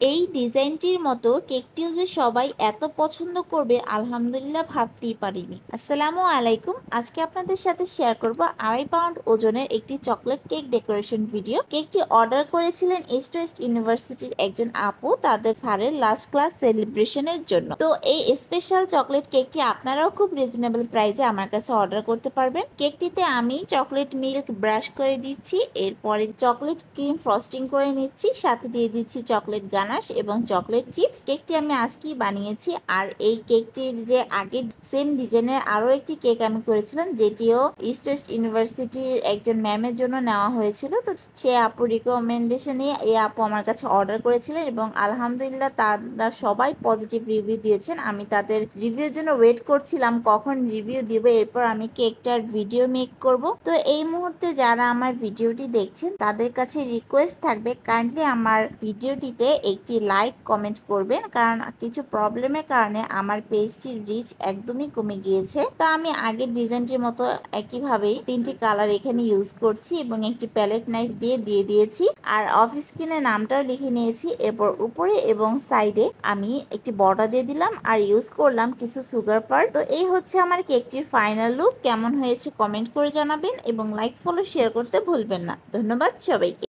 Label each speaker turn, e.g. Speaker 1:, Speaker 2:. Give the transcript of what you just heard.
Speaker 1: এই ডিজাইনটির মতো কেকটিও যে সবাই এত পছন্দ করবে আলহামদুলিল্লাহ ভাবতেই পারিনি। আসসালামু আলাইকুম। আজকে আপনাদের সাথে শেয়ার করব 2.5 পাউন্ড ওজনের একটি চকলেট কেক ডেকোরেশন ভিডিও। কেকটি অর্ডার করেছিলেন ইস্ট ওয়েস্ট ইউনিভার্সিটির একজন আপু তাদের স্যারের লাস্ট ক্লাস সেলিব্রেশনের জন্য। তো এই স্পেশাল চকলেট কেকটি আপনারাও খুব রিজনেবল প্রাইসে আমার কাছে অর্ডার করতে পারবেন। কেকটিতে আমি চকলেট মিল্ক ব্রাশ করে দিচ্ছি, এরপরে চকলেট ক্রিম ফ্রস্টিং করে নিচ্ছি, সাথে দিয়ে দিচ্ছি চকলেট গানাশ এবং চকলেট চিপস। কেকটি আমি আজকেই বানিয়েছি। আর এই কেকটির যে আগে সেম ডিজাইনের আরো একটি কেক আমি করেছিলাম, যেটিও ইস্ট ওয়েস্ট ইউনিভার্সিটির একজন ম্যামের জন্য নেওয়া হয়েছিল। তো সে আপু রিকমেন্ডেশনে এই আপু আমার কাছে অর্ডার করেছিলেন এবং আলহামদুলিল্লাহ তারা সবাই পজিটিভ রিভিউ দিয়েছেন। আমি তাদের রিভিউর জন্য ওয়েট করছিলাম কখন রিভিউ দিব, এরপর আমি কেকটার ভিডিও মেক করব। তো এই মুহূর্তে যারা আমার ভিডিওটি দেখছেন তাদের কাছে রিকোয়েস্ট থাকবে কাইন্ডলি আমার ভিডিওটিতে একটি লাইক কমেন্ট করবেন, কারণ কিছু প্রবলেমের কারণে আমার পেজটির রিচ একদমই কমে গিয়েছে। তো আমি আগের ডিজাইনটির মতো একইভাবেই 3টি কালার এখানে ইউজ করছি এবং একটি প্যালেট নাইফ দিয়ে দিয়েছি আর অফ স্ক্রিনে নামটাও লিখে নিয়েছি। এরপর উপরে এবং সাইডে আমি একটি বর্ডার দিয়ে দিলাম আর ইউজ করলাম কিছু সুগার পার। তো এই হচ্ছে আমার কেকটির ফাইনাল লুক। কেমন হয়েছে কমেন্ট করে জানাবেন এবং লাইক ফলো শেয়ার করতে ভুলবেন না। ধন্যবাদ সবাইকে।